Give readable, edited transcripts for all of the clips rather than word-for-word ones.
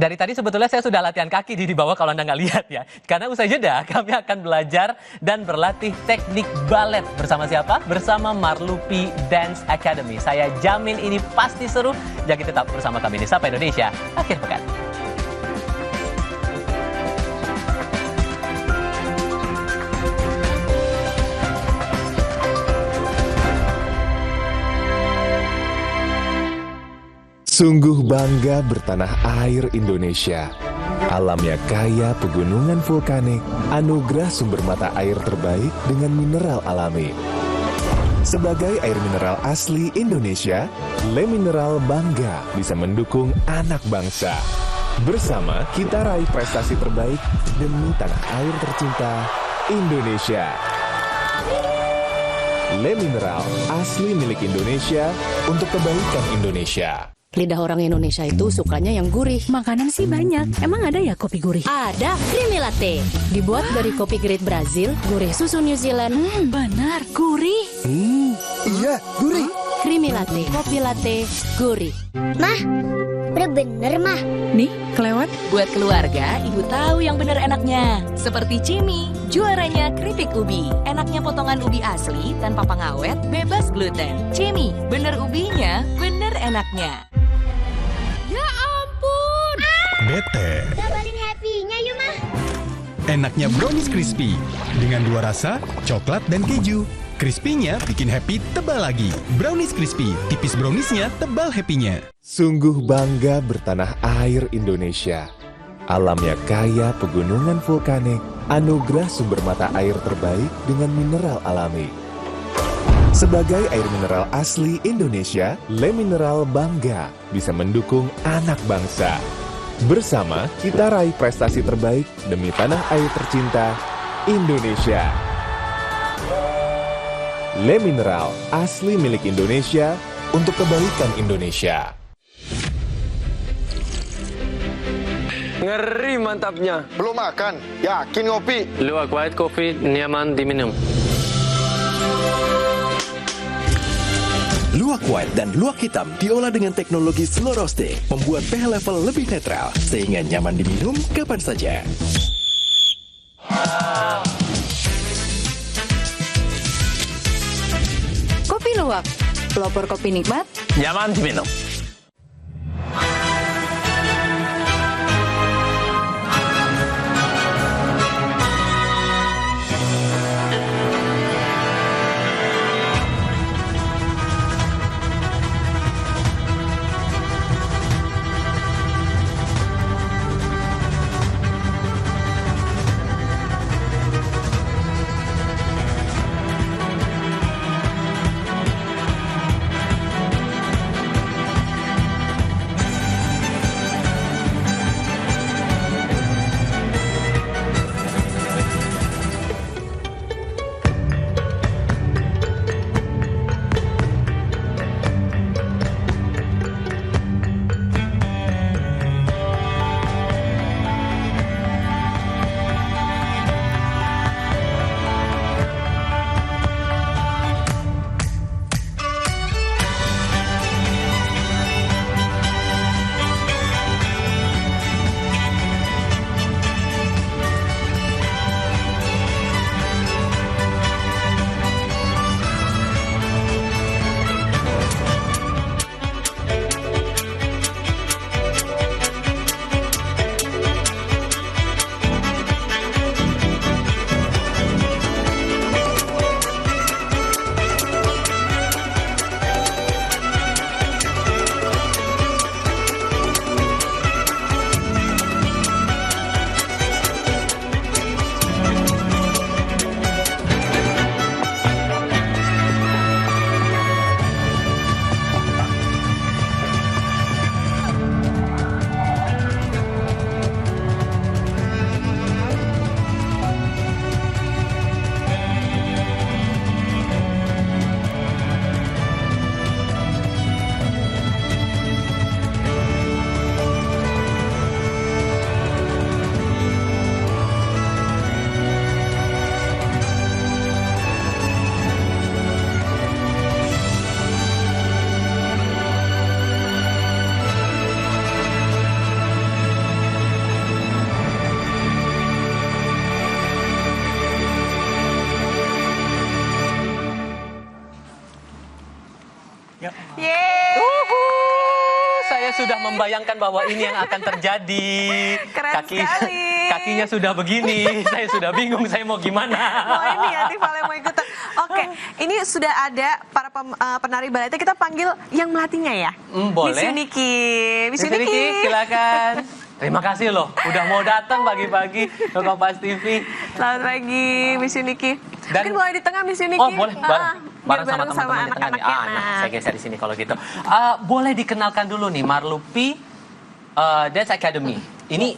Dari tadi sebetulnya saya sudah latihan kaki di bawah kalau Anda nggak lihat ya. Karena usai jeda kami akan belajar dan berlatih teknik balet. Bersama siapa? Bersama Marlupi Dance Academy. Saya jamin ini pasti seru. Jadi tetap bersama kami di Sapa Indonesia Akhir Pekan. Sungguh bangga bertanah air Indonesia. Alamnya kaya pegunungan vulkanik, anugerah sumber mata air terbaik dengan mineral alami. Sebagai air mineral asli Indonesia, Le Mineral bangga bisa mendukung anak bangsa. Bersama kita raih prestasi terbaik demi tanah air tercinta, Indonesia. Le Mineral, asli milik Indonesia untuk kebaikan Indonesia. Lidah orang Indonesia itu sukanya yang gurih. Makanan sih banyak. Emang ada ya kopi gurih? Ada Creamy Latte. Dibuat dari kopi grade Brazil, gurih susu New Zealand. Benar, gurih. Iya, gurih. Creamy Latte, kopi latte, gurih. Mah, udah bener mah. Nih, kelewat. Buat keluarga, ibu tahu yang bener enaknya. Seperti Cimi, juaranya keripik ubi. Enaknya potongan ubi asli, tanpa pengawet, bebas gluten. Cimi, bener ubinya, bener enaknya. Ya ampun. Bete. Gambarin happy-nya yuk mah. Enaknya brownies crispy. Dengan dua rasa, coklat dan keju. Crispy-nya bikin happy tebal lagi. Brownies crispy, tipis browniesnya, tebal happy-nya. Sungguh bangga bertanah air Indonesia. Alamnya kaya pegunungan vulkanik, anugerah sumber mata air terbaik dengan mineral alami. Sebagai air mineral asli Indonesia, Le Mineral bangga bisa mendukung anak bangsa. Bersama kita raih prestasi terbaik demi tanah air tercinta, Indonesia. Le Mineral, asli milik Indonesia untuk kebaikan Indonesia. Ngeri mantapnya. Belum makan, yakin ngopi. Luwak White Coffee nyaman diminum. Luwak White dan luwak hitam diolah dengan teknologi slow roasting, membuat pH level lebih netral, sehingga nyaman diminum kapan saja. Kopi luwak. Pelopor kopi nikmat. Nyaman diminum. membayangkan bahwa ini yang akan terjadi. Keren sekali. Kakinya sudah begini, saya sudah bingung saya mau gimana. Oh ini ya, Tifale mau ikutan. Oke, ini sudah ada para penari baletnya. Kita panggil yang melatihnya ya. Boleh. Miss Yuniki. Miss Yuniki, silakan. Terima kasih loh, udah mau datang pagi-pagi ke Kompas TV. Selamat pagi, Miss Yuniki. Dan- Mungkin boleh di tengah, Miss Yuniki. Oh boleh, bareng sama bareng teman-teman di tengah nih. anak-anaknya. Nah, saya geser di sini kalau gitu. Boleh dikenalkan dulu nih, Marlupi Dance Academy. Ini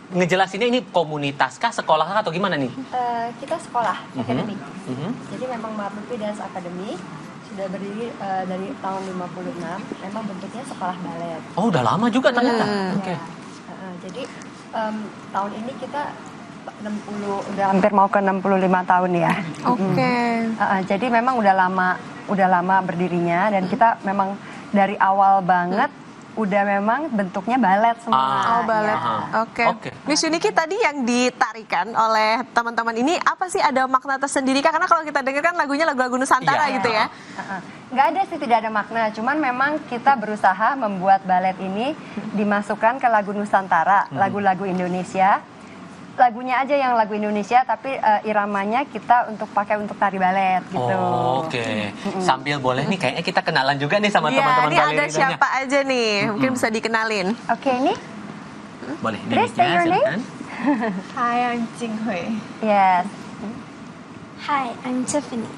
ngejelasinnya ini komunitas kah, sekolah kah, atau gimana nih? Kita sekolah, akademik. Jadi memang Marlupi Dance Academy sudah berdiri dari tahun 56. Memang bentuknya sekolah balet. Oh, udah lama juga ternyata. Oke. Jadi tahun ini kita 60, udah hampir mau ke 65 tahun ya. Oke. Jadi memang udah lama berdirinya dan kita memang dari awal banget udah memang bentuknya balet semua. Oh, balet. Ya. Oke. Miss Yuniki, tadi yang ditarikan oleh teman-teman ini apa sih, ada makna tersendiri kah? Karena kalau kita dengar kan lagunya lagu-lagu Nusantara gitu ya. Nggak ada sih, tidak ada makna. Cuman memang kita berusaha membuat balet ini dimasukkan ke lagu Nusantara, lagu-lagu Indonesia. Lagunya aja yang lagu Indonesia, tapi iramanya kita untuk pakai untuk tari balet gitu. Oke. Sambil boleh nih, kayaknya kita kenalan juga nih sama teman-teman Ini ada balerinanya. siapa aja nih? Mungkin bisa dikenalin. Oke, ini Boleh, Please say your name. silakan. Hi, I'm Jinghui. Yes. Hi, I'm Tiffany.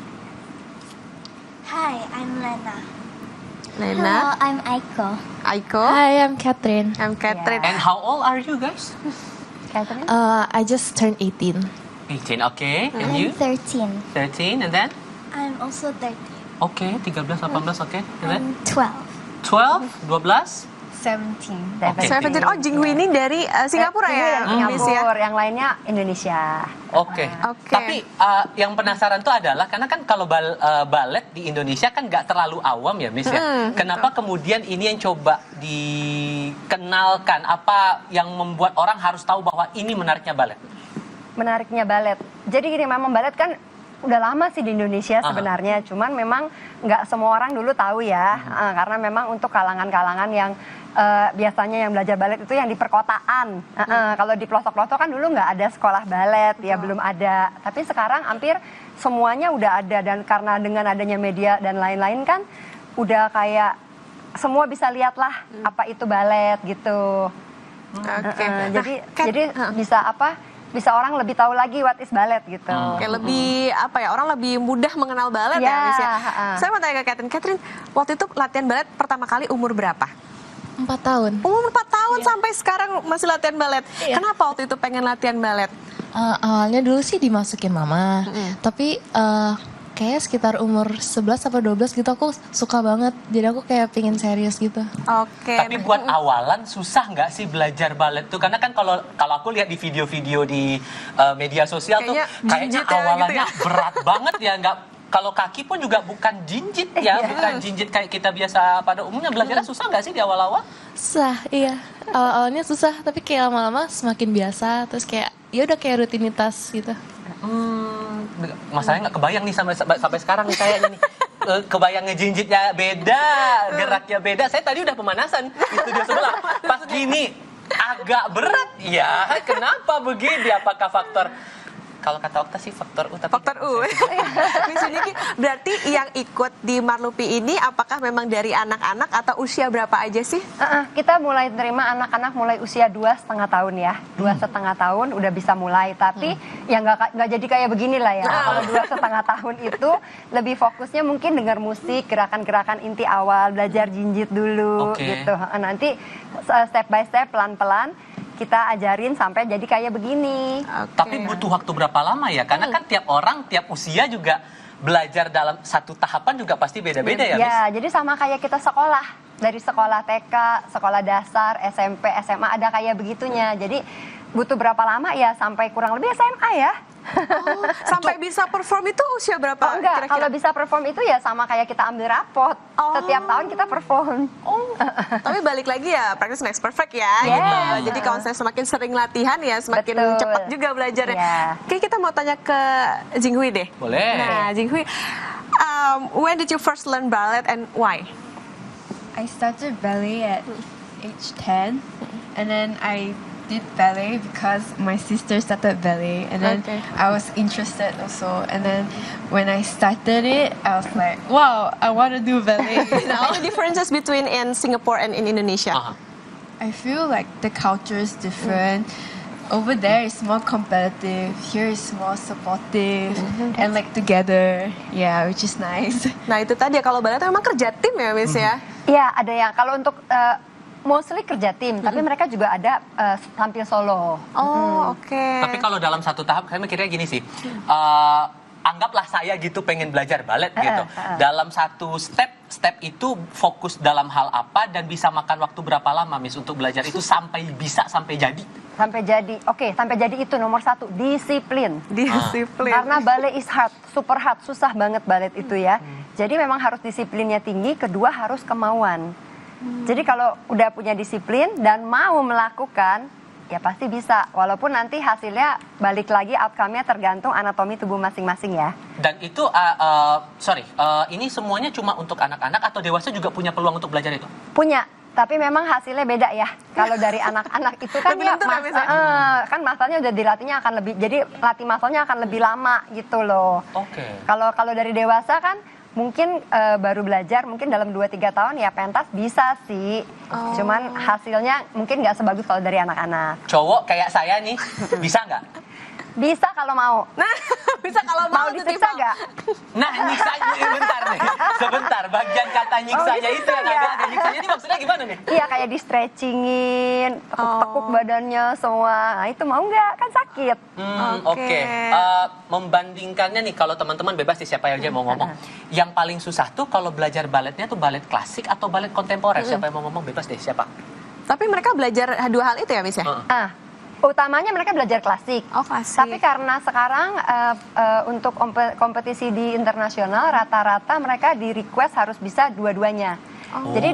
Hi, I'm Lena. Lena. Hello, I'm Aiko. Aiko. Hi, I'm Catherine. I'm Catherine. And how old are you guys? Catherine? I just turned 18. 18, okay. And I'm you? 13. 13, and then? I'm also 13. Oke, 13, 18, oke. And then? I'm 12. 12, 12? 17. Oke. 17. Oh, Jinghui ini dari Singapura ya, Miss ya? Singapura, yang lainnya Indonesia. Oke. Tapi yang penasaran tuh adalah karena kan kalau balet di Indonesia kan nggak terlalu awam ya, Miss ya. Kenapa kemudian ini yang coba dikenalkan? Apa yang membuat orang harus tahu bahwa ini menariknya balet? Menariknya balet. Jadi gini, memang balet kan udah lama sih di Indonesia sebenarnya. Cuman memang nggak semua orang dulu tahu ya. Karena memang untuk kalangan-kalangan yang biasanya yang belajar balet itu yang di perkotaan. Kalau di pelosok-pelosok kan dulu nggak ada sekolah balet, ya belum ada. Tapi sekarang hampir semuanya udah ada, dan karena dengan adanya media dan lain-lain kan udah kayak semua bisa lihat lah apa itu balet gitu. Jadi bisa orang lebih tahu lagi what is balet gitu. Kayak lebih orang lebih mudah mengenal balet ya, Miss ya. Saya mau tanya ke Catherine, waktu itu latihan balet pertama kali umur berapa? 4 tahun. Umur 4 tahun sampai sekarang masih latihan balet. Kenapa waktu itu pengen latihan balet? Awalnya dulu sih dimasukin mama, tapi kayak sekitar umur 11 atau 12 gitu aku suka banget. Jadi aku kayak pengen serius gitu. Oke. Tapi buat awalan susah nggak sih belajar balet tuh? Karena kan kalau aku lihat di video-video di media sosial tuh kayaknya awalannya gitu ya? Berat banget ya, nggak. Kalau kaki pun juga bukan jinjit ya, bukan jinjit kayak kita biasa pada umumnya. Belajarnya susah nggak sih di awal-awal? Susah, iya. Awal-awalnya susah, tapi kayak lama-lama semakin biasa. Terus kayak ya udah kayak rutinitas gitu. Masalahnya nggak kebayang nih sampai sekarang nih kayaknya nih. Kebayang ngejinjitnya beda, geraknya beda. Saya tadi udah pemanasan di studio sebelah. Pas gini agak berat. Ya, kenapa begini? Apakah faktor, kalau kata Okta sih faktor U, tapi faktor U. Miss Yuniki, berarti yang ikut di Marlupi ini apakah memang dari anak-anak atau usia berapa aja sih? Kita mulai terima anak-anak mulai usia 2,5 tahun ya. 2,5 tahun udah bisa mulai, tapi ya nggak jadi kayak begini lah ya. Kalau 2,5 tahun itu lebih fokusnya mungkin dengar musik, gerakan-gerakan inti awal, belajar jinjit dulu gitu. Nanti step by step, pelan-pelan kita ajarin sampai jadi kayak begini. Tapi butuh waktu berapa lama ya? Karena kan tiap orang, tiap usia juga belajar dalam satu tahapan juga pasti beda-beda ya, Miss? Ya, jadi sama kayak kita sekolah. Dari sekolah TK, sekolah dasar, SMP, SMA ada kayak begitunya. Jadi butuh berapa lama ya? Sampai kurang lebih SMA ya. Sampai bisa perform itu usia berapa? Enggak, kalau bisa perform itu ya sama kayak kita ambil rapot. Setiap tahun kita perform. Tapi balik lagi ya, practice makes perfect ya. Gitu. Jadi kalau saya semakin sering latihan ya semakin cepat juga belajarnya. Oke, kita mau tanya ke Jinghui deh. Boleh. Nah, Jinghui, when did you first learn ballet and why? I started ballet at age 10, and then I did ballet because my sister started ballet, and then I was interested also. And then when I started it, I was like, wow, I want to do ballet. Any differences between in Singapore and in Indonesia? I feel like the culture is different. Over there is more competitive, here is more supportive and like together, yeah, which is nice. Nah itu tadi ya, kalau ballet itu memang kerja tim ya Miss ya? Iya, ada yang kalau untuk mostly kerja tim, tapi mereka juga ada tampil solo. Oh, oke. Tapi kalau dalam satu tahap, saya mikirnya gini sih, anggaplah saya gitu pengen belajar balet gitu. Dalam satu step itu fokus dalam hal apa dan bisa makan waktu berapa lama Miss untuk belajar itu sampai jadi? Sampai jadi, sampai jadi itu nomor 1, disiplin. Disiplin. Karena ballet is hard, super hard, susah banget ballet itu ya. Jadi memang harus disiplinnya tinggi, kedua harus kemauan. Jadi kalau udah punya disiplin dan mau melakukan, ya pasti bisa. Walaupun nanti hasilnya balik lagi outcome-nya tergantung anatomi tubuh masing-masing ya. Dan itu, ini semuanya cuma untuk anak-anak atau dewasa juga punya peluang untuk belajar itu? Punya. Tapi memang hasilnya beda ya. Kalau dari anak-anak itu kan dia kan masalahnya udah dilatihnya akan lebih, jadi latih masalahnya akan lebih lama gitu loh. Kalau dari dewasa kan mungkin baru belajar mungkin dalam 2-3 tahun ya pentas bisa sih. Cuman hasilnya mungkin nggak sebagus kalau dari anak-anak. Cowok kayak saya nih bisa nggak? Bisa kalau mau. Nah, bisa kalau mau disiksa nggak? Nah, nyiksanya bentar nih. Sebentar, bagian kata nyiksanya itu yang agak nyiksanya ini maksudnya gimana nih? Iya, kayak di stretchingin, tekuk badannya semua. Nah, itu mau nggak? Kan sakit. Oke. Membandingkannya nih, kalau teman-teman bebas sih siapa aja mau ngomong. Yang paling susah tuh kalau belajar baletnya tuh balet klasik atau balet kontemporer? Siapa yang mau ngomong bebas deh, siapa? Tapi mereka belajar dua hal itu ya, Miss ya? Utamanya mereka belajar klasik. Klasik. Tapi karena sekarang untuk kompetisi di internasional rata-rata mereka di request harus bisa dua-duanya. Jadi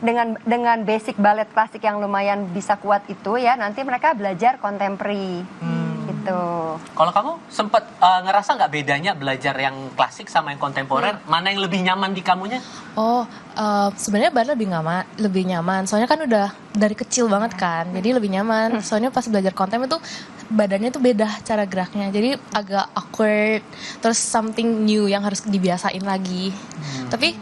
dengan basic balet klasik yang lumayan bisa kuat itu ya, nanti mereka belajar kontemporari. Gitu. Kalau kamu sempat ngerasa nggak bedanya belajar yang klasik sama yang kontemporer? Mana yang lebih nyaman di kamunya? Sebenarnya balet lebih nyaman. Soalnya kan udah dari kecil banget kan, jadi lebih nyaman. Soalnya pas belajar kontem itu badannya tuh beda cara geraknya, jadi agak awkward. Terus something new yang harus dibiasain lagi. Tapi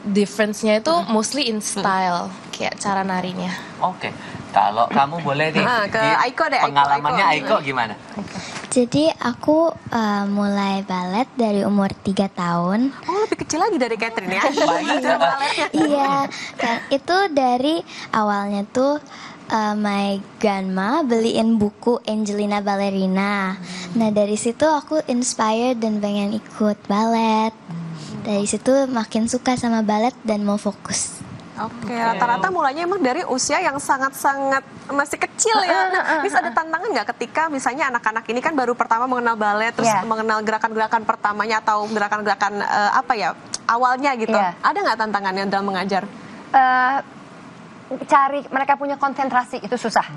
difference-nya itu mostly in style, kayak cara narinya. Oke. Kalau kamu boleh nih, ke Aiko deh. Pengalamannya Aiko gimana? Jadi aku mulai balet dari umur 3 tahun. Lebih kecil lagi dari Catherine ya? Iya, kan itu dari awalnya tuh my grandma beliin buku Angelina Ballerina. Nah dari situ aku inspired dan pengen ikut balet. Dari situ makin suka sama balet dan mau fokus. Oke, rata-rata mulainya emang dari usia yang sangat-sangat masih kecil ya. Nah, bisa ada tantangan nggak ketika misalnya anak-anak ini kan baru pertama mengenal balet, terus mengenal gerakan-gerakan pertamanya atau gerakan-gerakan awalnya gitu. Ada nggak tantangannya dalam mengajar? Cari mereka punya konsentrasi itu susah.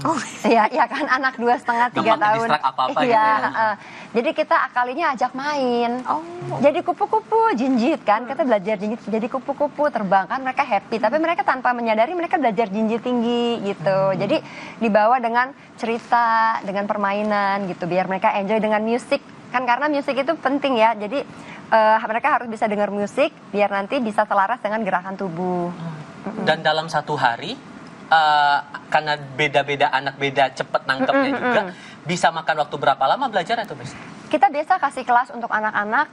Ya kan anak 2,5-3 tahun. Apa-apa gitu ya. Jadi kita akalinya ajak main. Jadi kupu-kupu jinjit kan. Kita belajar jinjit jadi kupu-kupu terbang kan, mereka happy. Tapi mereka tanpa menyadari mereka belajar jinjit tinggi gitu. Jadi dibawa dengan cerita, dengan permainan gitu biar mereka enjoy dengan musik. Kan karena musik itu penting ya. Jadi mereka harus bisa dengar musik biar nanti bisa selaras dengan gerakan tubuh. Dan dalam satu hari, karena beda-beda anak, beda cepet nangkepnya juga, bisa makan waktu berapa lama belajar itu, Miss? Kita biasa kasih kelas untuk anak-anak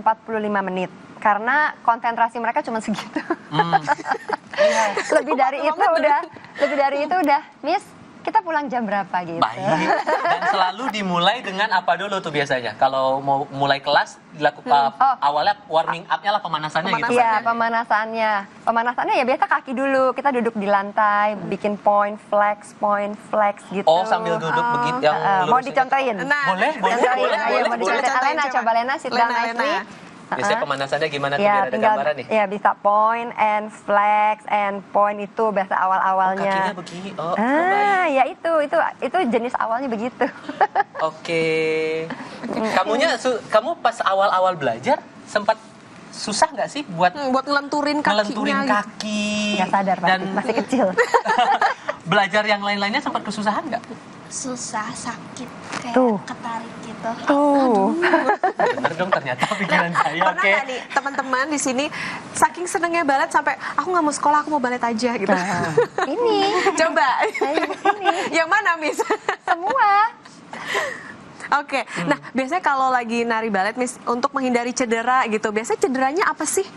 45 menit. Karena konsentrasi mereka cuma segitu. Lebih dari itu udah, Miss, kita pulang jam berapa gitu. Baik. Dan selalu dimulai dengan apa dulu tuh biasanya? Kalau mau mulai kelas dilakukan awalnya warming up-nya lah, pemanasannya gitu. Iya, pemanasannya ya biasa kaki dulu. Kita duduk di lantai, bikin point flex gitu. Sambil duduk begitu yang mau dicontohin? Boleh. Ayo mau dicontohin. Alena, coba Lena sit down nicely. Biasanya pemanasannya gimana tuh biar ada gambaran nih? Ya bisa point and flex and point itu biasa awal-awalnya. Kakinya begini. Ya itu jenis awalnya begitu. Oke. Kamu pas awal-awal belajar sempat susah nggak sih buat ngelenturin kakinya? Kaki. Nggak sadar Pak, masih kecil. Belajar yang lain-lainnya sempat kesusahan nggak? Susah, sakit, kayak Tuh. ketarik gitu. Bener dong ternyata pikiran saya. Pernah nggak nih teman-teman di sini saking senengnya balet sampai aku nggak mau sekolah, aku mau balet aja gitu? Ini. Coba. Ini. Yang mana, Miss? Semua. Oke, nah biasanya kalau lagi nari balet, Miss, untuk menghindari cedera gitu, biasanya cederanya apa sih?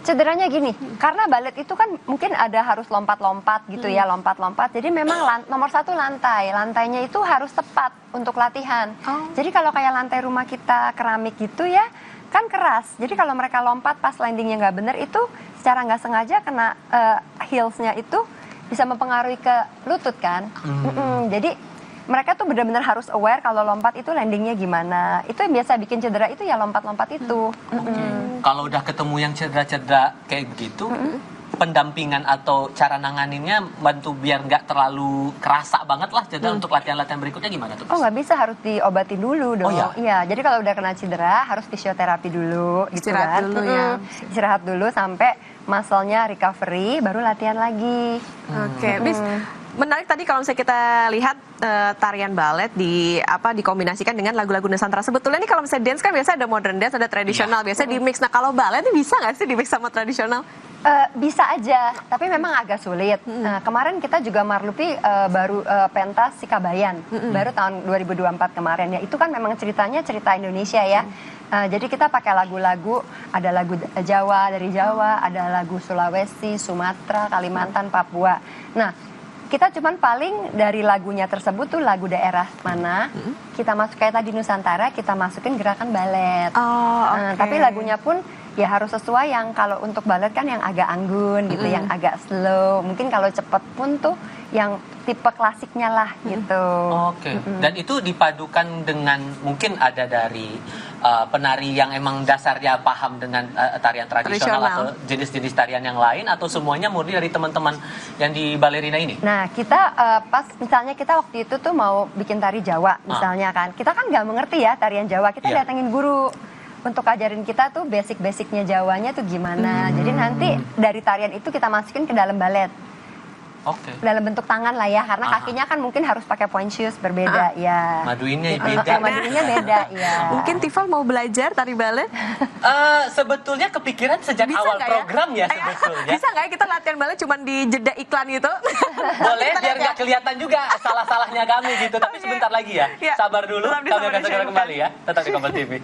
Cederanya gini, karena balet itu kan mungkin ada harus lompat-lompat gitu ya, lompat-lompat. Jadi memang nomor satu lantainya itu harus tepat untuk latihan. Jadi kalau kayak lantai rumah kita keramik gitu ya, kan keras. Jadi kalau mereka lompat pas landingnya nggak bener itu secara nggak sengaja kena heelsnya itu bisa mempengaruhi ke lutut kan. Jadi mereka tuh benar-benar harus aware kalau lompat itu landingnya gimana. Itu yang biasa bikin cedera itu ya lompat-lompat itu. Kalau udah ketemu yang cedera-cedera kayak begitu, pendampingan atau cara nanganinnya bantu biar nggak terlalu kerasa banget lah cedera untuk latihan-latihan berikutnya gimana tuh? Oh nggak bisa, harus diobati dulu dong. Iya, jadi kalau udah kena cedera harus fisioterapi dulu. Istirahat dulu ya. Istirahat dulu sampai muscle-nya recovery, baru latihan lagi. Oke, Miss. Menarik tadi kalau misalnya kita lihat tarian balet dikombinasikan dengan lagu-lagu Nusantara. Sebetulnya nih kalau misalnya dance kan biasa ada modern dance, ada tradisional, biasanya di mix. Nah kalau balet ini bisa nggak sih di mix sama tradisional? Bisa aja, tapi memang agak sulit. Kemarin kita juga Marlupi baru pentas Sikabayan, baru tahun 2024 kemarin ya. Itu kan memang ceritanya cerita Indonesia ya. Jadi kita pakai lagu-lagu, ada lagu Jawa dari Jawa, ada lagu Sulawesi, Sumatera, Kalimantan, Papua. Nah, kita cuman paling dari lagunya tersebut tuh lagu daerah mana, kita masuk kayak tadi Nusantara, kita masukin gerakan balet. Tapi lagunya pun ya harus sesuai yang kalau untuk balet kan yang agak anggun gitu, yang agak slow. Mungkin kalau cepet pun tuh yang tipe klasiknya lah gitu. Oke. Dan itu dipadukan dengan mungkin ada dari penari yang emang dasarnya paham dengan tarian tradisional atau jenis-jenis tarian yang lain, atau semuanya murni dari teman-teman yang di balerina ini? Nah kita pas misalnya kita waktu itu tuh mau bikin tari Jawa misalnya kan, kita kan nggak mengerti ya tarian Jawa, kita datengin guru untuk ajarin kita tuh basic-basicnya Jawanya tuh gimana. Jadi nanti dari tarian itu kita masukin ke dalam balet. Dalam bentuk tangan lah ya, karena kakinya kan mungkin harus pakai point shoes berbeda ya. Maduinnya beda. Maduinnya beda ya. Mungkin Tifal mau belajar tari balet? Sebetulnya kepikiran sejak Bisa awal nggak program ya sebetulnya. Bisa nggak ya kita latihan balet cuma di jeda iklan gitu? Boleh, biar nggak kelihatan juga salah-salahnya kami gitu. Tapi sebentar lagi ya. Sabar dulu, kami akan segera kembali ya. Tetap di Kompas TV.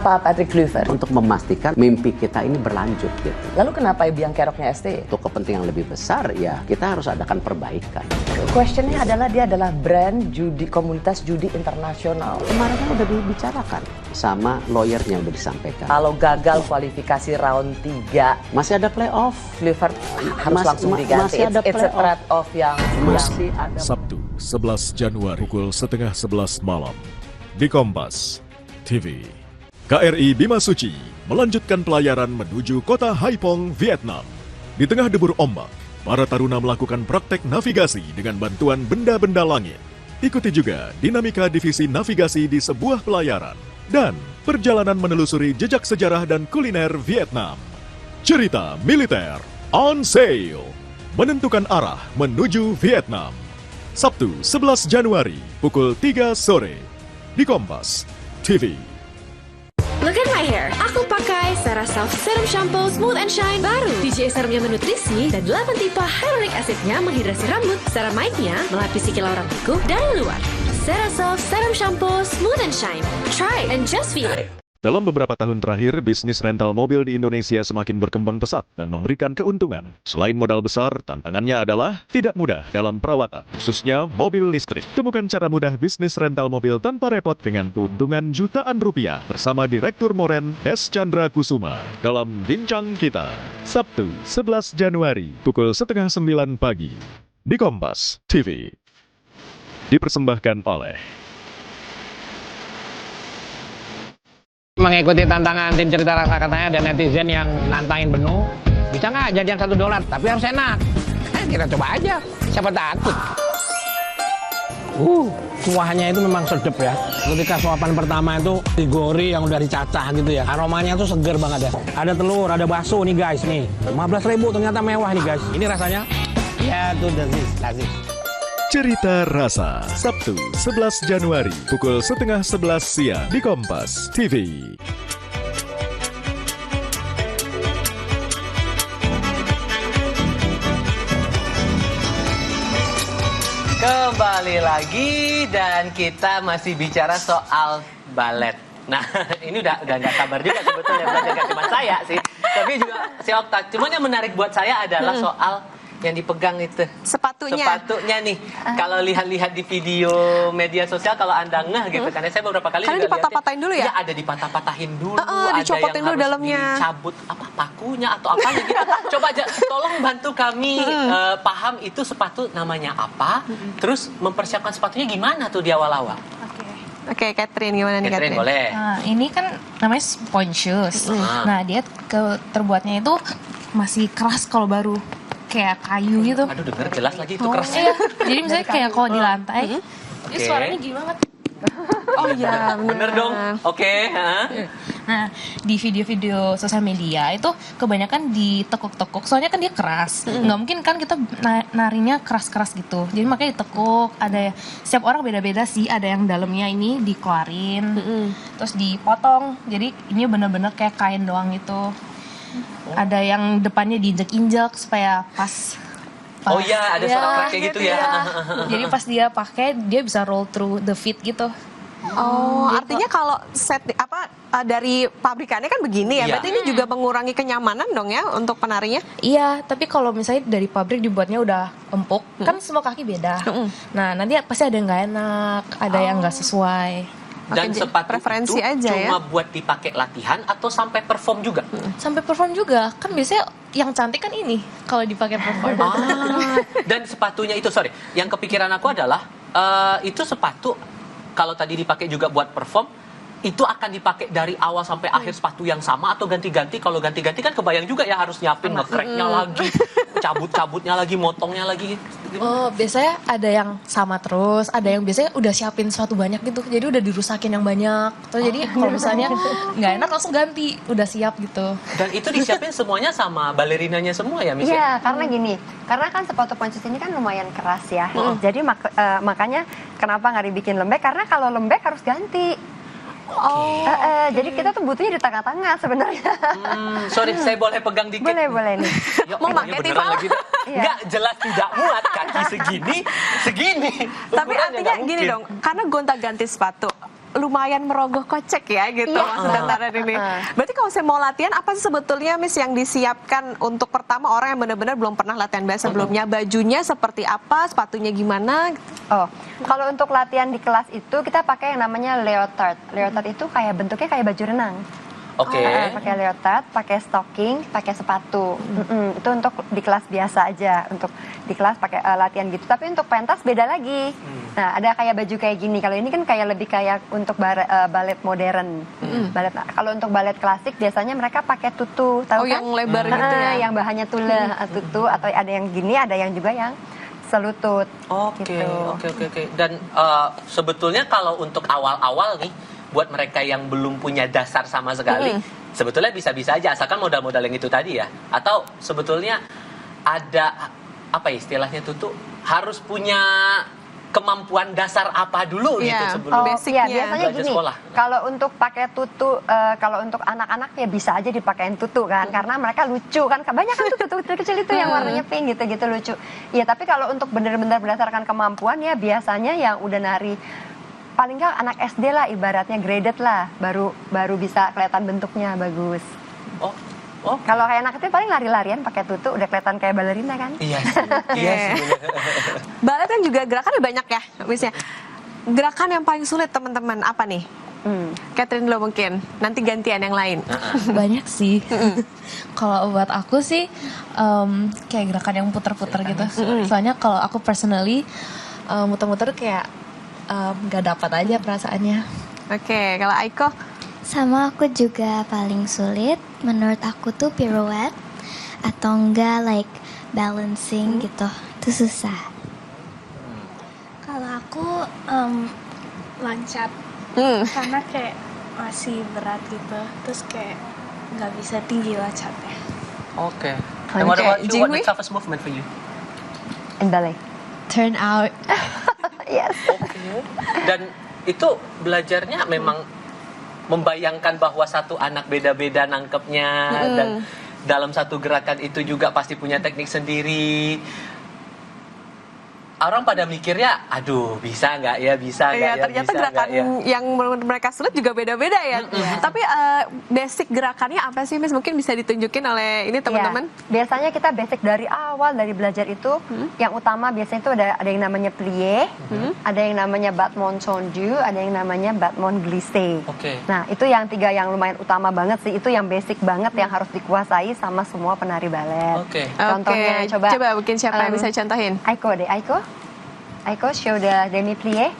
Pak Patrick Kluivert untuk memastikan mimpi kita ini berlanjut gitu. Lalu kenapa biang keroknya ST? Untuk kepentingan lebih besar ya kita harus adakan perbaikan. Questionnya adalah dia adalah brand judi, komunitas judi internasional. Kemarin kan udah dibicarakan sama lawyernya udah disampaikan. Kalau gagal kualifikasi round 3 masih ada playoff. Kluivert harus langsung diganti. Masih ada playoff. It's a trade-off yang masih ada. Sabtu 11 Januari pukul 10:30 malam di Kompas TV. KRI Bima Suci melanjutkan pelayaran menuju kota Haiphong, Vietnam. Di tengah debur ombak, para taruna melakukan praktek navigasi dengan bantuan benda-benda langit. Ikuti juga dinamika divisi navigasi di sebuah pelayaran dan perjalanan menelusuri jejak sejarah dan kuliner Vietnam. Cerita militer on sale, menentukan arah menuju Vietnam. Sabtu 11 Januari pukul 3 sore di Kompas TV. Look at my hair. Aku pakai Ceraself Serum Shampoo Smooth and Shine baru. DJ serumnya menutrisi dan 8 tipe hyaluronic acidnya menghidrasi rambut. Ceramide-nya melapisi kilau rambutku dari luar. Ceraself Serum Shampoo Smooth and Shine. Try and just feel it. Dalam beberapa tahun terakhir, bisnis rental mobil di Indonesia semakin berkembang pesat dan memberikan keuntungan. Selain modal besar, tantangannya adalah tidak mudah dalam perawatan, khususnya mobil listrik. Temukan cara mudah bisnis rental mobil tanpa repot dengan keuntungan jutaan rupiah bersama Direktur Moren Des Chandra Kusuma dalam Bincang Kita, Sabtu 11 Januari pukul 8:30 pagi di Kompas TV. Dipersembahkan oleh mengikuti tantangan tim cerita rasa katanya dan netizen yang nantangin penuh. Bisa nggak jadian $1, tapi harus enak. Kita coba aja, siapa takut. Kuahnya itu memang sedap ya. Ketika suapan pertama itu digoreng yang udah dicacah gitu ya. Aromanya tuh seger banget ya. Ada telur, ada bakso nih guys nih. 15.000 ternyata mewah nih guys. Ini rasanya, ya tuh lazis. Cerita Rasa, Sabtu 11 Januari, pukul 10:30 siang di Kompas TV. Kembali lagi dan kita masih bicara soal balet. Nah, ini udah nggak sabar juga sebetulnya belajar gak cuma saya sih, tapi juga si Okta. Cuman yang menarik buat saya adalah soal yang dipegang itu sepatunya nih. Kalau lihat-lihat di video media sosial, kalau Anda ngeh gitu kan, saya beberapa kali karena juga dipatah-patahin dulu ya? Ya ada dipatah-patahin dulu, ada dicopotin yang dulu harus dalamnya, dicabut apa pakunya atau apa gitu. Coba aja tolong bantu kami paham itu sepatu namanya apa, terus mempersiapkan sepatunya gimana tuh di awal-awal. Oke, Catherine gimana nih Catherine? Boleh. Nah, ini kan namanya sponge shoes. Nah, dia terbuatnya itu masih keras kalau baru kayak kayu gitu. Aduh, denger jelas lagi itu keras. Iya. Jadi misalnya kayak kalau di lantai, ini suaranya gimana? Oh iya, bener dong. Oke. Nah, di video-video sosial media itu kebanyakan ditekuk-tekuk. Soalnya kan dia keras. Nggak mungkin kan kita narinya keras-keras gitu. Jadi makanya ditekuk. Ada setiap orang beda-beda sih. Ada yang dalamnya ini dikeluarin, terus dipotong. Jadi ini bener-bener kayak kain doang gitu. Ada yang depannya diinjek-injek supaya pas. Oh iya, ada suara crack gitu ya. Jadi pas dia pakai, dia bisa roll through the feet gitu. Oh, artinya kalau set dari pabrikannya kan begini ya. Berarti ini juga mengurangi kenyamanan dong ya untuk penarinya? Iya, tapi kalau misalnya dari pabrik dibuatnya udah empuk, kan semua kaki beda. Nah, nanti pasti ada yang nggak enak, ada yang nggak sesuai. Dan sepatu preferensi itu aja cuma buat dipakai latihan atau sampai perform juga? Sampai perform juga. Kan biasanya yang cantik kan ini kalau dipakai perform. Dan sepatunya itu, yang kepikiran aku adalah itu sepatu kalau tadi dipakai juga buat perform, itu akan dipakai dari awal sampai akhir sepatu yang sama atau ganti-ganti? Kalau ganti-ganti kan kebayang juga ya harus nyiapin nge-cracknya lagi, cabut-cabutnya lagi, motongnya lagi. Oh, biasanya ada yang sama terus, ada yang biasanya udah siapin sesuatu banyak gitu, jadi udah dirusakin yang banyak. Terus jadi kalau misalnya nggak enak langsung ganti, udah siap gitu. Dan itu disiapin semuanya sama balerinanya semua ya, Miss? Iya, karena gini, karena kan sepatu ponces ini kan lumayan keras ya. Jadi makanya kenapa nggak dibikin lembek? Karena kalau lembek harus ganti. Jadi kita tuh butuhnya di tengah-tengah sebenarnya. Saya boleh pegang dikit? Boleh nih. Mau pakai tival? Enggak, jelas tidak muat kaki segini. Tapi artinya gini dong, karena gonta-ganti sepatu lumayan merogoh kocek ya gitu maksudnya ini. Berarti kalau saya mau latihan, apa sih sebetulnya Miss yang disiapkan untuk pertama orang yang benar-benar belum pernah latihan bahasa sebelumnya? Bajunya seperti apa, sepatunya gimana? Oh, kalau untuk latihan di kelas itu kita pakai yang namanya leotard. Leotard itu kayak bentuknya kayak baju renang. Oke. Pakai leotard, pakai stocking, pakai sepatu. Itu untuk di kelas biasa aja, untuk di kelas pakai latihan gitu. Tapi untuk pentas beda lagi. Nah, ada kayak baju kayak gini. Kalau ini kan kayak lebih kayak untuk balet modern. Balet. Kalau untuk balet klasik biasanya mereka pakai tutu, tahu kan? Yang lebar gitu ya. Yang bahannya tulle, tutu, atau ada yang gini, ada yang juga yang selutut. Oke. Dan sebetulnya kalau untuk awal-awal nih, buat mereka yang belum punya dasar sama sekali, sebetulnya bisa-bisa aja asalkan modal-modal yang itu tadi ya. Atau sebetulnya ada apa istilahnya tuh harus punya kemampuan dasar apa dulu gitu sebelum biasanya gini. Kalau untuk pakai tutu, kalau untuk anak-anak ya bisa aja dipakein tutu kan, karena mereka lucu kan. Banyak kan tutu kecil itu yang warnanya pink gitu lucu. Ya tapi kalau untuk benar-benar berdasarkan kemampuan ya biasanya yang udah nari paling nggak anak SD lah ibaratnya, graded lah, baru bisa kelihatan bentuknya bagus. Kalau kayak anak kecil paling lari-larian pakai tutu udah kelihatan kayak balerina kan? Iya. Balet kan juga gerakannya banyak ya, misalnya. Gerakan yang paling sulit teman-teman apa nih? Catherine dulu mungkin, nanti gantian yang lain. Banyak sih. Kalau buat aku sih kayak gerakan yang puter-puter gitu. Soalnya kalau aku personally muter-muter kayak nggak dapat aja perasaannya. Oke, kalau Aiko? Sama aku juga paling sulit, menurut aku tuh pirouette. atau enggak like balancing gitu. Itu susah. Kalau aku loncat karena kayak masih berat gitu, terus kayak nggak bisa tinggi loncatnya. Oke. And what about you? What the toughest movement for you? In ballet. Turn out. Yes. Oke. Dan itu belajarnya memang membayangkan bahwa satu anak beda-beda nangkepnya dan dalam satu gerakan itu juga pasti punya teknik sendiri. Orang pada mikirnya, aduh bisa nggak ya, bisa nggak ya, ternyata bisa gerakan ya? yang menurut mereka sulit juga beda-beda ya. Tapi basic gerakannya apa sih, Miss? Mungkin bisa ditunjukin oleh ini teman-teman. Ya, biasanya kita basic dari awal dari belajar itu, yang utama biasanya itu ada yang namanya plie, ada yang namanya battement tendu, ada yang namanya battement glissé. Nah, itu yang 3 yang lumayan utama banget sih, itu yang basic banget yang harus dikuasai sama semua penari balet. Contohnya coba mungkin siapa yang bisa contohin? Aiko deh, Aiko show the demi plie.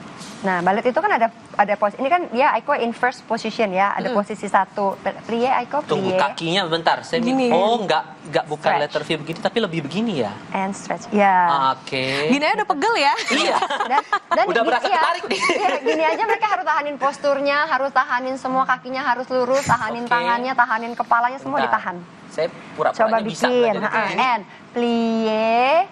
Nah, balet itu kan ada posisi. Ini kan dia Aiko in first position ya, ada posisi 1. Plie Aiko plie. Tunggu kakinya bentar. Saya Gini. Enggak bukan Stretch. letter V begini tapi lebih begini ya. And stretch. Ya. Oke. Gini aja udah pegel ya. Iya. Dan Udah berasa ketarik nih. Iya, gini aja mereka harus tahanin posturnya, harus tahanin semua kakinya harus lurus, tahanin tangannya, tahanin kepalanya semua Bentar. ditahan. Saya pura-pura Coba bisa bikin. belajar kayak gini. And plie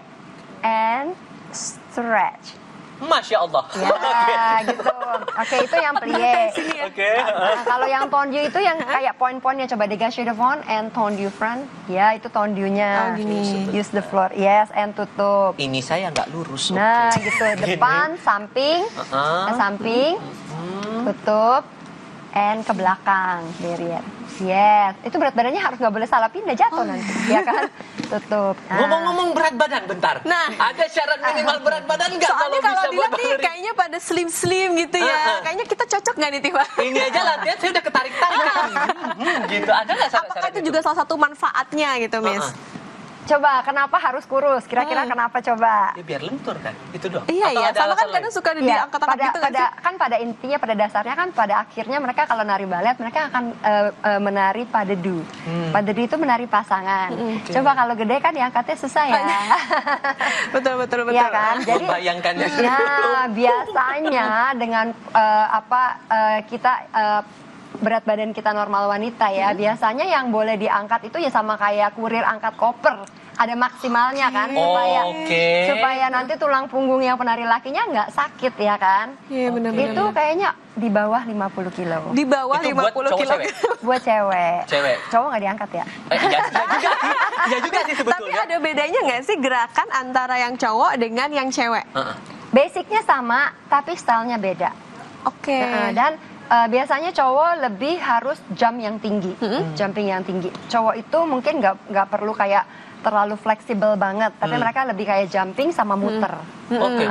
and stretch. Masya Allah. Ya, gitu. Oke, itu yang plie. Oke. Nah, kalau yang tendu itu yang kayak poin-poinnya, coba dégagé devant and tendu front. Ya, itu tendunya. Use the floor. Yes, and tutup. Ini saya nggak lurus. Nah, gitu. Depan, samping, samping, tutup, and ke belakang, barrier. Yes, itu berat badannya harus nggak boleh salah pindah, jatuh nanti, ya kan? Tutup. Ngomong-ngomong berat badan, bentar. Nah, ada syarat minimal berat badan nggak soalnya kalau bisa dilihat buat nih balleri? kayaknya pada slim gitu ya. Kayaknya kita cocok nggak nih Tifa? Ini aja latihan saya udah ketarik-tarik. Gitu. Ada nggak syarat-syarat Apakah itu juga salah satu manfaatnya gitu, Miss? Coba, kenapa harus kurus? Kira-kira kenapa coba? Ya biar lentur kan, itu doang. Iya, Atau ada sama kan alasan kadang lain? suka diangkat-angkat gitu nggak sih? Kan pada intinya, pada dasarnya kan pada akhirnya mereka kalau nari balet mereka akan menari padedu. Padedu itu menari pasangan. Coba kalau gede kan diangkatnya susah ya. betul. Iya kan? Jadi membayangkannya. Nah, biasanya dengan kita berat badan kita normal wanita ya, biasanya yang boleh diangkat itu ya sama kayak kurir angkat koper, ada maksimalnya kan, supaya nanti tulang punggung yang penari lakinya nggak sakit ya kan. Iya benar. Itu kayaknya di bawah 50 kilo. Di bawah Itu 50 buat kilo. Buat cewek. Cewek. Cowok nggak diangkat ya? Iya juga sih sebetulnya. Tapi ada bedanya nggak sih gerakan antara yang cowok dengan yang cewek? Basicnya sama, tapi stylenya beda. Oke. Dan biasanya cowok lebih harus jump yang tinggi, jumping yang tinggi. Cowok itu mungkin nggak perlu kayak terlalu fleksibel banget, tapi mereka lebih kayak jumping sama muter. Oke.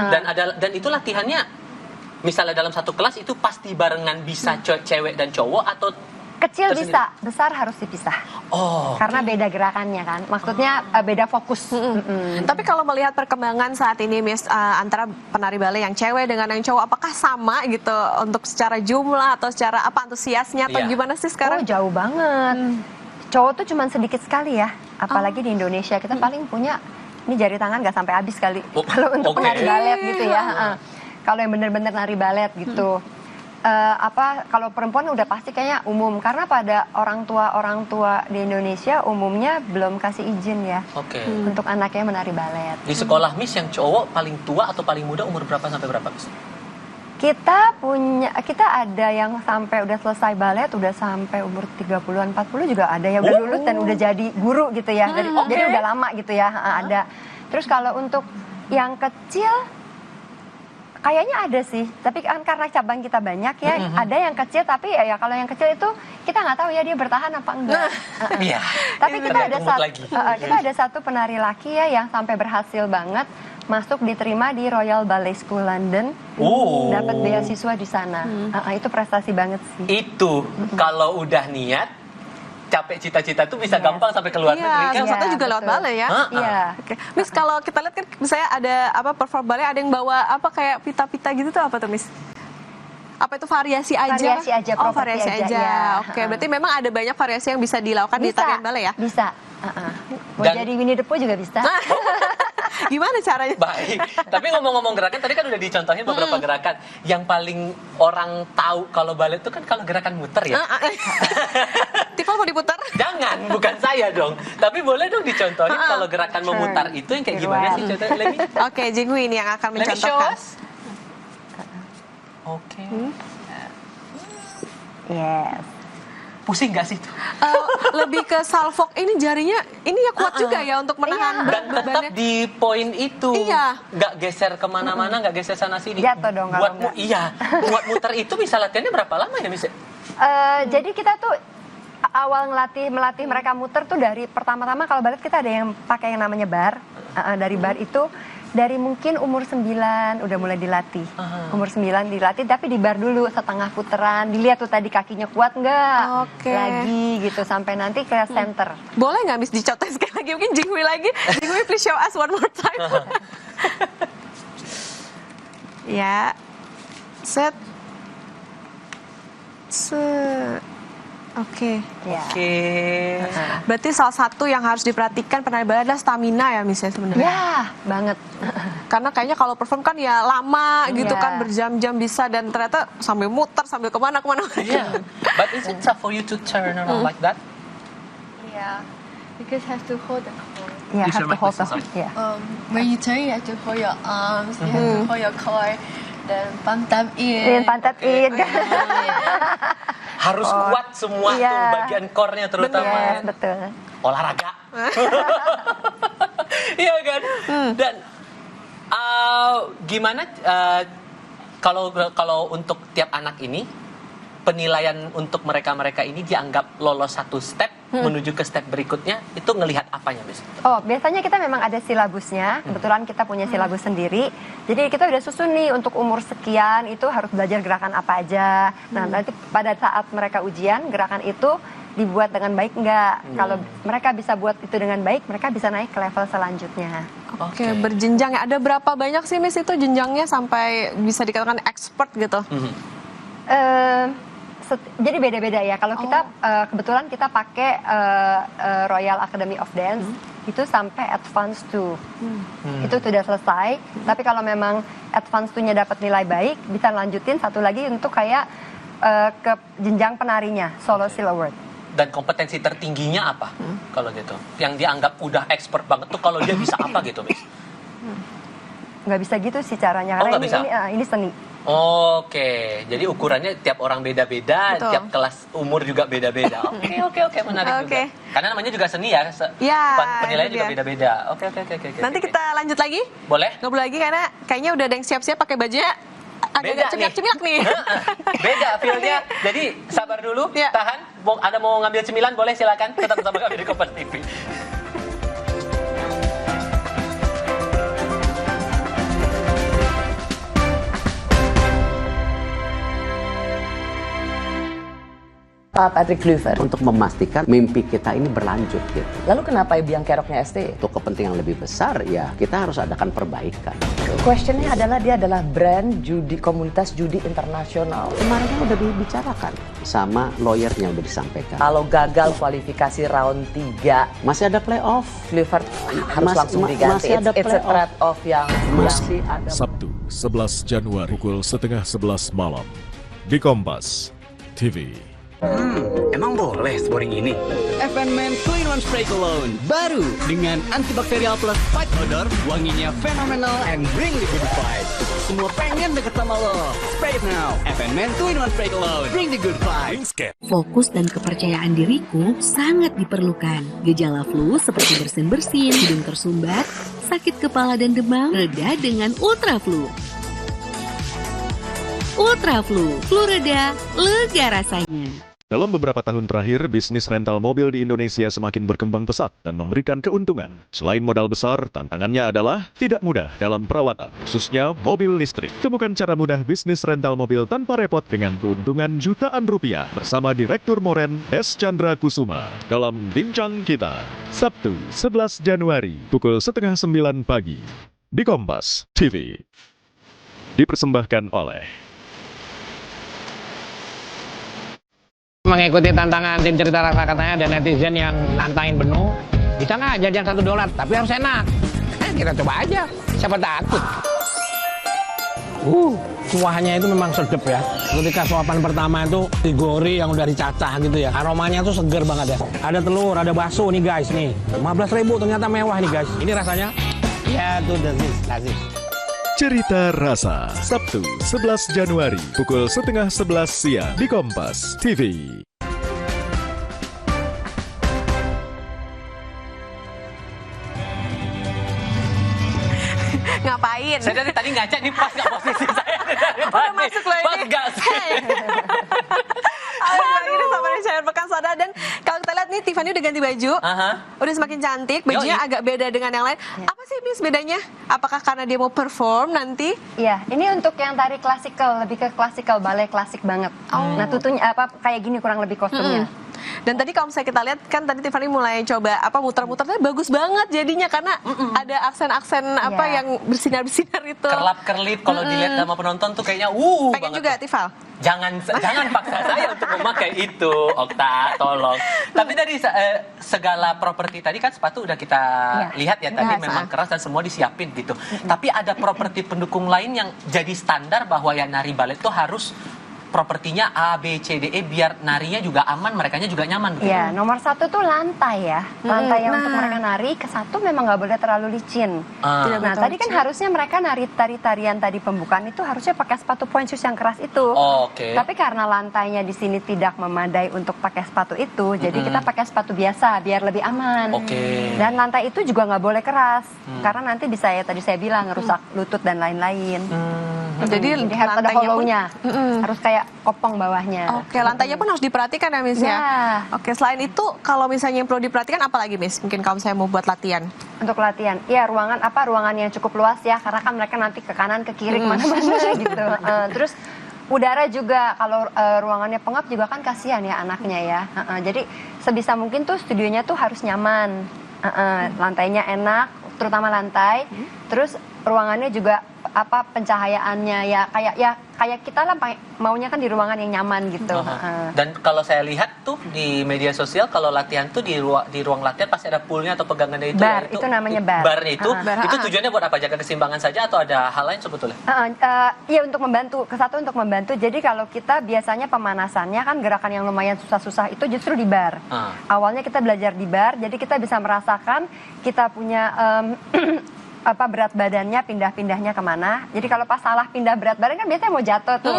Dan itu latihannya, misalnya dalam satu kelas itu pasti barengan bisa cewek dan cowok atau kecil bisa, besar harus dipisah. Karena beda gerakannya kan, maksudnya beda fokus. Tapi kalau melihat perkembangan saat ini, Miss, antara penari balet yang cewek dengan yang cowok, apakah sama gitu untuk secara jumlah atau secara antusiasnya atau gimana sih sekarang? Jauh banget. Cowok tuh cuma sedikit sekali ya, apalagi di Indonesia kita paling punya, ini jari tangan nggak sampai habis kali. Kalau untuk penari balet gitu ya. Kalau yang bener-bener nari balet gitu. Kalau perempuan udah pasti kayaknya umum, karena pada orang tua di Indonesia umumnya belum kasih izin ya untuk anaknya menari balet. Di sekolah Miss yang cowok paling tua atau paling muda umur berapa sampai berapa, Miss? Kita ada yang sampai udah selesai balet udah sampai umur 30-an 40 juga ada ya, udah lulus dan udah jadi guru gitu ya. Jadi udah lama gitu ya, ada. Terus kalau untuk yang kecil kayaknya ada sih, tapi kan karena cabang kita banyak ya, ada yang kecil, tapi ya kalau yang kecil itu kita nggak tahu ya dia bertahan apa enggak. Tapi kita ada satu penari laki ya yang sampai berhasil banget masuk diterima di Royal Ballet School London, dapat beasiswa di sana. Itu prestasi banget sih. Itu kalau udah niat, capek cita-cita tuh bisa gampang sampai ke luar negeri kan? Satu juga lewat ballet ya. Iya. Miss, kalau kita lihat kan misalnya ada perform ballet, ada yang bawa kayak pita-pita gitu tuh apa tuh, Miss? Apa itu variasi aja? Variasi aja, Oh, properti variasi aja, aja. ya. Oke, berarti memang ada banyak variasi yang bisa dilakukan di tarian ballet ya? Bisa. Mau Dan- jadi Winnie the Pooh juga bisa. Gimana caranya? Baik. Tapi ngomong-ngomong gerakan, tadi kan udah dicontohin beberapa gerakan. Yang paling orang tahu kalau balet itu kan kalau gerakan muter ya. Tifa mau diputar? Jangan, bukan saya dong. Tapi boleh dong dicontohin kalau gerakan memutar itu yang kayak gimana sih? Contohnya, Lemi? Oke, Jinghui ini yang akan Let me show mencontohkan. us. Oke. Yes. Pusing nggak sih itu? Lebih ke salfok ini jarinya ini ya kuat juga ya untuk menahan Dan tetap bebannya. di poin itu. Iya. Nggak geser kemana-mana, nggak geser sana sini. Jatuh dong kalau Buat iya. Buat muter itu bisa latihannya berapa lama ya, Miss? Jadi kita tuh awal melatih mereka muter tuh dari pertama-tama kalau balet kita ada yang pakai yang namanya bar. Dari bar itu dari mungkin umur 9 udah mulai dilatih. Umur 9 dilatih tapi di bar dulu setengah puteran. Dilihat tuh tadi kakinya kuat nggak? Oke. Lagi gitu sampai nanti ke center. Boleh nggak Miss dicontoh sekali lagi? Mungkin Jinghui lagi. Jinghui please show us one more time. Ya. Set. Set. Oke. Oke. Berarti salah satu yang harus diperhatikan penari ballet adalah stamina ya Miss ya sebenarnya. Ya, banget. Karena kayaknya kalau perform kan ya lama gitu Iya. kan berjam-jam bisa dan ternyata sambil muter sambil kemana-kemana. Yeah. But is it tough for you to turn around like that? Yeah, because have to hold the core. Yeah, Use have your to hold mic, the sorry. yeah. When you turn, you have to hold your arms, you have to hold your core, then pump them in. Pantat in. Harus kuat semua Iya. tuh bagian core-nya terutama. Yes, betul. Olahraga. Iya kan? Dan gimana kalau untuk tiap anak ini penilaian untuk mereka ini dianggap lolos satu step menuju ke step berikutnya itu ngelihat apanya Miss? Oh, biasanya kita memang ada silabusnya. Kebetulan kita punya silabus sendiri. Jadi kita udah susun nih untuk umur sekian itu harus belajar gerakan apa aja. Nah, nanti pada saat mereka ujian, gerakan itu dibuat dengan baik enggak. Kalau mereka bisa buat itu dengan baik, mereka bisa naik ke level selanjutnya. Oke, berjenjang ya. Ada berapa banyak sih Miss itu jenjangnya sampai bisa dikatakan expert gitu? Jadi beda-beda ya. Kalau kita kebetulan kita pakai Royal Academy of Dance itu sampai Advanced 2. Itu sudah selesai. Tapi kalau memang Advanced 2-nya dapat nilai baik, bisa lanjutin satu lagi untuk kayak ke jenjang penarinya, Solo Seal Award. Dan kompetensi tertingginya apa kalau gitu? Yang dianggap udah expert banget tuh kalau dia bisa apa gitu Miss? Nggak bisa gitu sih caranya. Oh, Karena nggak bisa? ini seni. Oke, jadi ukurannya tiap orang beda-beda, Betul. tiap kelas umur juga beda-beda. Oke, menarik juga. Karena namanya juga seni ya, Ya, penilaiannya itu juga dia. beda-beda. Oke. Nanti kita lanjut lagi? Boleh? Ngobrol lagi karena kayaknya udah ada yang siap-siap pakai bajunya agak cemiak-cemiak nih. Beda feel-nya. Jadi sabar dulu, tahan. Ada mau ngambil cemilan boleh silakan. Tetap bersama kami di Kompas TV. Pak Patrick Kluivert untuk memastikan mimpi kita ini berlanjut gitu. Lalu kenapa biang keroknya ST? Untuk kepentingan lebih besar ya kita harus adakan perbaikan. Questionnya adalah dia adalah brand judi komunitas judi internasional. Kemarin kan udah dibicarakan sama lawyernya udah disampaikan. Kalau gagal kualifikasi round 3, masih ada playoff. Kluivert harus langsung diganti. Masih ada It's a trade-off yang masih ada. Sabtu 11 Januari pukul 10:30 malam di Kompas TV. Emang boleh scoring ini? FNMan 2-in-1 Spray Cologne baru dengan antibakterial plus fight odor, wanginya fenomenal and bring the good vibe. Semua pengen deket sama lo. Spray it now. FNMan 2-in-1 Spray Cologne, bring the good vibe. Fokus dan kepercayaan diriku sangat diperlukan. Gejala flu seperti bersin-bersin, hidung tersumbat, sakit kepala dan demam reda dengan Ultra Flu. Ultra Flu, flu reda, lega rasanya. Dalam beberapa tahun terakhir, bisnis rental mobil di Indonesia semakin berkembang pesat dan memberikan keuntungan. Selain modal besar, tantangannya adalah tidak mudah dalam perawatan, khususnya mobil listrik. Temukan cara mudah bisnis rental mobil tanpa repot dengan keuntungan jutaan rupiah bersama Direktur Moren S. Chandra Kusuma dalam Bincang Kita, Sabtu 11 Januari pukul 8:30 pagi di Kompas TV. Dipersembahkan oleh mengikuti tantangan tim cerita rasa katanya dan netizen yang nantangin Benu. Bisa nggak jajan $1, tapi harus enak. Kita coba aja, siapa takut. Kuahnya itu memang sedap ya. Ketika suapan pertama itu digori yang udah dicacah gitu ya. Aromanya tuh seger banget ya. Ada telur, ada bakso nih guys nih. 15.000 ternyata mewah nih guys. Ini rasanya ya tuh lazis. Cerita Rasa, Sabtu 11 Januari, pukul 10:30 siang di Kompas TV. Ngapain? Saya dari tadi ngaca nih pas nggak posisi saya. Udah masuk loh ini. Pas nggak sih? Ini sama Shayan Pekasada. Dan kalau kita lihat nih Tiffany udah ganti baju, udah semakin cantik, bajunya agak beda dengan yang lain. Apa sih Miss bedanya? Apakah karena dia mau perform nanti? Iya, ini untuk yang tari klasikal, lebih ke klasikal, ballet klasik banget. Nah tutunya apa kayak gini kurang lebih kostumnya. Dan tadi kalau misalnya kita lihat kan tadi Tiffany mulai coba muter-muter, tapi bagus banget jadinya karena ada aksen-aksen yang bersinar-bersinar itu. Kerlap-kerlip kalau dilihat sama penonton tuh kayaknya pengen banget juga Tiffal. Jangan paksa saya untuk memakai itu, Okta, tolong. Tapi dari segala properti tadi kan sepatu udah kita lihat ya tadi memang keras dan semua disiapin gitu. Tapi ada properti pendukung lain yang jadi standar bahwa ya nari balet tuh harus propertinya A, B, C, D, E biar narinya juga aman, merekanya juga nyaman gitu. Iya, nomor 1 tuh lantai ya. Lantai yang untuk mereka nari, ke satu memang nggak boleh terlalu licin. Nah, tadi kan harusnya mereka nari tarian tadi pembukaan itu harusnya pakai sepatu point shoes yang keras itu. Tapi karena lantainya di sini tidak memadai untuk pakai sepatu itu, jadi kita pakai sepatu biasa biar lebih aman. Dan lantai itu juga nggak boleh keras, karena nanti bisa ya tadi saya bilang ngerusak lutut dan lain-lain. Jadi harus ada hollow-nya, harus kayak kopong bawahnya. Lantainya pun harus diperhatikan ya Miss ya. Selain itu kalau misalnya yang perlu diperhatikan apa lagi Miss? Mungkin kalau saya mau buat latihan. Untuk latihan, ya ruangan yang cukup luas ya, karena kan mereka nanti ke kanan ke kiri kemana-mana gitu. Terus udara juga, kalau ruangannya pengap juga kan kasihan ya anaknya ya. Jadi sebisa mungkin tuh studionya tuh harus nyaman, lantainya enak, terutama lantai. Terus ruangannya juga pencahayaannya ya kayak kita lah maunya kan di ruangan yang nyaman gitu. Dan kalau saya lihat tuh di media sosial kalau latihan tuh di ruang latihan pasti ada poolnya atau pegangannya itu. Bar, itu namanya bar. Bar itu tujuannya buat apa? Jaga keseimbangan saja atau ada hal lain sebetulnya? Iya untuk membantu. Untuk membantu. Jadi kalau kita biasanya pemanasannya kan gerakan yang lumayan susah-susah itu justru di bar. Awalnya kita belajar di bar, jadi kita bisa merasakan kita punya berat badannya pindah-pindahnya kemana. Jadi kalau pas salah pindah berat badan kan biasanya mau jatuh tuh.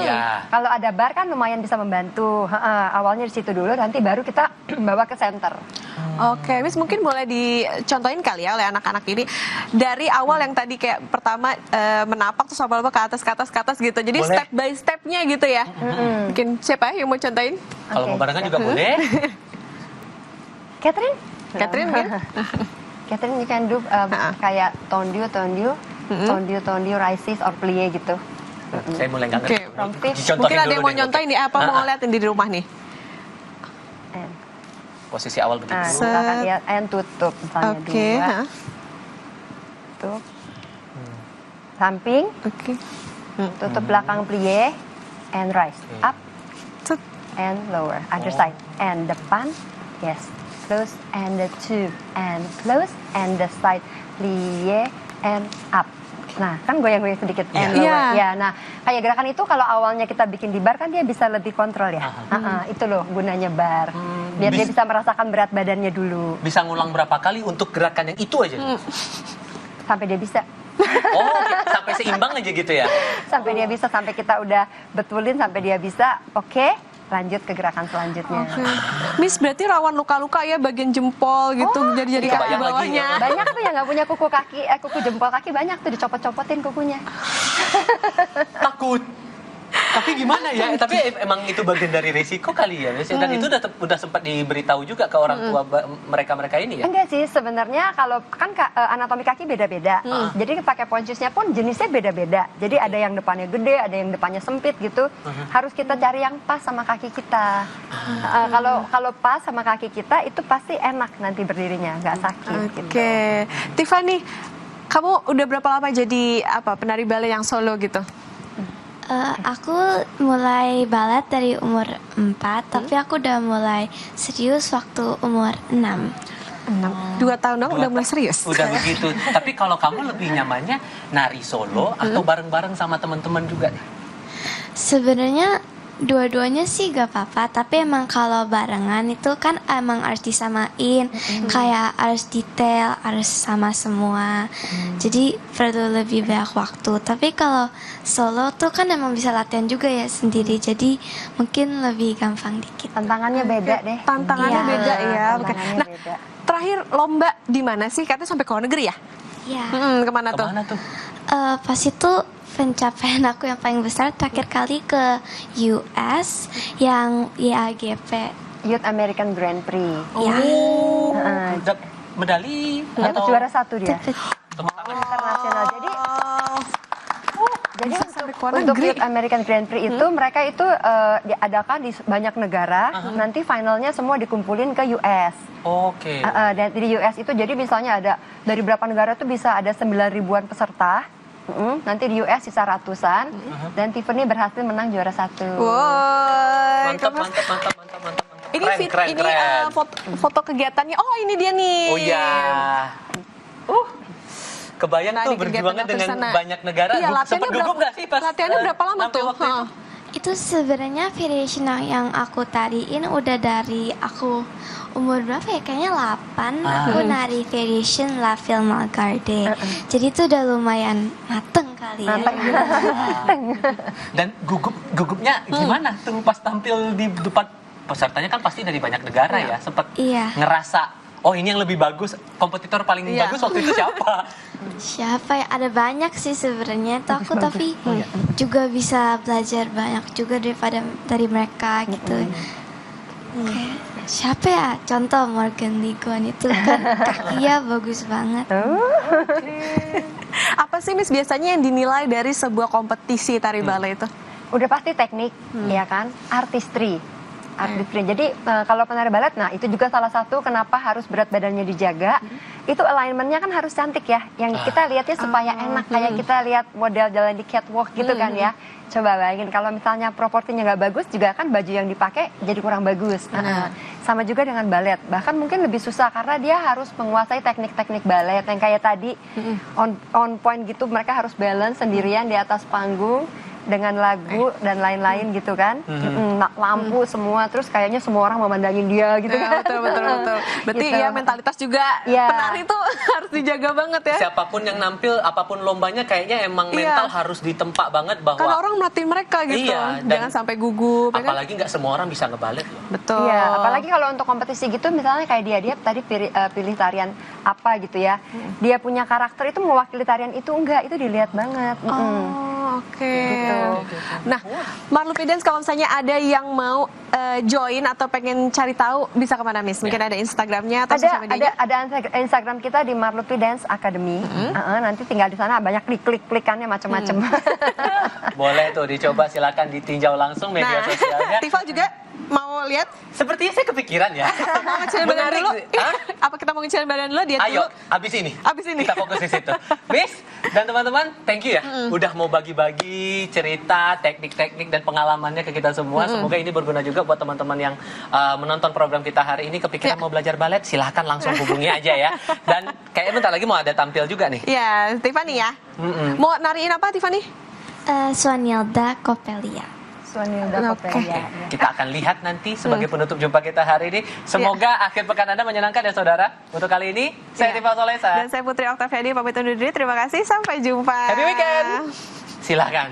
Kalau ada bar kan lumayan bisa membantu. Awalnya di situ dulu, nanti baru kita bawa ke center. Miss mungkin boleh dicontohin kali ya oleh anak-anak ini dari awal yang tadi kayak pertama menapak terus lama-lama ke atas gitu. Jadi step by stepnya gitu ya. Mungkin siapa yang mau contohin? Kalau mau barengan juga boleh. Catherine mungkin. Catherine, you can do kayak tondu, rises or plie gitu. Saya mulai nggak ngerti. Mungkin ada yang mau nyontoin nih, apa mau liatin di rumah nih? Posisi awal begitu. Silakan lihat, and tutup misalnya 2. Tutup. Samping. Tutup belakang plie, and rise. Up, and lower. Other side. And depan, yes. Close and the 2 and close and the side plie and up. Nah, kan goyang-goyang sedikit and lower. Ya, nah kayak gerakan itu kalau awalnya kita bikin di bar kan dia bisa lebih kontrol ya. Itu loh gunanya bar. Biar dia bisa merasakan berat badannya dulu. Bisa ngulang berapa kali untuk gerakan yang itu aja? Sampai dia bisa. Sampai seimbang aja gitu ya? Sampai dia bisa, sampai kita udah betulin sampai dia bisa. Lanjut ke gerakan selanjutnya. Miss berarti rawan luka-luka ya bagian jempol gitu, jadi kaki bawahnya. Banyak tuh yang nggak punya kuku kaki, kuku jempol kaki banyak tuh dicopot-copotin kukunya. Takut. Tapi gimana ya? Tapi emang itu bagian dari resiko kali ya. Dan itu udah sempat diberitahu juga ke orang tua mereka ini ya? Enggak sih, sebenarnya kalau kan anatomi kaki beda-beda. Jadi pakai point shoes-nya pun jenisnya beda-beda. Jadi ada yang depannya gede, ada yang depannya sempit gitu. Harus kita cari yang pas sama kaki kita. Kalau pas sama kaki kita itu pasti enak nanti berdirinya, nggak sakit. Tiffany, kamu udah berapa lama jadi penari ballet yang solo gitu? Aku mulai balet dari umur 4, tapi aku udah mulai serius waktu umur 6. 2 tahun dong udah mulai serius. Udah begitu. Tapi kalau kamu lebih nyamannya nari solo atau bareng-bareng sama teman-teman juga nih? Sebenarnya dua-duanya sih gak apa-apa, tapi emang kalau barengan itu kan emang harus disamain, kayak harus detail, harus sama semua. Jadi perlu lebih banyak waktu. Tapi kalau solo tuh kan emang bisa latihan juga ya sendiri, jadi mungkin lebih gampang dikit. Tantangannya beda deh. Tantangannya Iya, beda ya. tantangannya Nah, beda. terakhir lomba di mana sih? Katanya sampai ke luar negeri ya? Iya. Kemana tuh? Pas itu pencapaian aku yang paling besar terakhir kali ke US yang IAGP, Youth American Grand Prix. Dapat medali Dapat atau juara 1 dia. tepuk tangan. Internasional. Jadi luar untuk negeri. Youth American Grand Prix itu mereka itu diadakan di banyak negara. Nanti finalnya semua dikumpulin ke US. Oke. Dan di US itu jadi misalnya ada dari berapa negara tuh bisa ada 9.000-an peserta. Nanti di US sisa ratusan. Dan Tiffany berhasil menang juara 1. Wow. Mantap. Ini Keren. foto kegiatannya. Oh, ini dia nih. Oh iya. Kebayang Nah, tuh di kegiatan berjuangnya yang dengan tersana. banyak negara. Iya, Sempat gugup nggak sih pas latihannya berapa lama nampil tuh? waktu itu? Itu sebenarnya variation yang aku tariin udah dari aku umur berapa ya? Kayaknya 8. Aku nari variation La Film Garde. Jadi itu udah lumayan mateng kali ya. Dan gugupnya gimana tuh pas tampil di depan pesertanya kan pasti dari banyak negara ya. Sempat ngerasa oh ini yang lebih bagus, kompetitor paling bagus waktu itu siapa? Siapa ya? Ada banyak sih sebenarnya itu aku, tapi juga bisa belajar banyak juga dari mereka gitu. Kayak, siapa ya? Contoh Morgan Lee Guan itu kan kakinya bagus banget. Apa sih Miss biasanya yang dinilai dari sebuah kompetisi tari ballet itu? Udah pasti teknik, ya kan? Artistry. Jadi kalau penari balet, nah itu juga salah satu kenapa harus berat badannya dijaga. Itu alignmentnya kan harus cantik ya. Yang kita lihatnya supaya enak, kayak kita lihat model jalan di catwalk gitu kan ya. Coba bayangin kalau misalnya proporsinya nggak bagus juga kan baju yang dipakai jadi kurang bagus. Sama juga dengan balet. Bahkan mungkin lebih susah karena dia harus menguasai teknik-teknik balet yang kayak tadi on point gitu. Mereka harus balance sendirian di atas panggung dengan lagu dan lain-lain gitu kan. Lampu semua, terus kayaknya semua orang memandangin dia gitu kan. Betul. Berarti Gitu. ya mentalitas juga penari itu harus dijaga banget ya. Siapapun yang nampil, apapun lombanya kayaknya emang mental harus ditempa banget bahwa Karena orang melatih mereka gitu. Iya, Jangan sampai gugup. ya kan? apalagi nggak semua orang bisa ngebalet loh. Betul. Iya, apalagi kalau untuk kompetisi gitu misalnya kayak dia tadi pilih tarian apa gitu ya. Dia punya karakter itu mewakili tarian itu enggak, itu dilihat banget. Oke. Gitu. Nah, Marlupi Dance kalau misalnya ada yang mau join atau pengen cari tahu bisa kemana Miss? Mungkin ada Instagramnya atau sosial medianya? Ada Instagram kita di Marlupi Dance Academy. Nanti tinggal di sana banyak klik-klikannya macam-macam. Boleh tuh dicoba, silakan ditinjau langsung media sosialnya. Tifa juga mau lihat? Sepertinya saya kepikiran ya. Mau ngecilin badan dulu? Apa kita mau ngecilin badan dulu? Dia Ayo, dulu. abis ini kita fokus di situ. Miss dan teman-teman, thank you ya udah mau bagi-bagi cerita, teknik-teknik dan pengalamannya ke kita semua. Semoga ini berguna juga buat teman-teman yang menonton program kita hari ini. Kepikiran mau belajar balet, silahkan langsung hubungi aja ya. Dan kayaknya bentar lagi mau ada tampil juga nih. Iya, Tiffany ya. Mau nariin apa Tiffany? Swanilda Coppelia. Kita akan lihat nanti sebagai penutup jumpa kita hari ini. Semoga akhir pekan Anda menyenangkan ya saudara. Untuk kali ini, saya Tifa Solesa. Dan saya Putri Oktaviani, pamit undur diri. Terima kasih, sampai jumpa. Happy weekend. Silakan.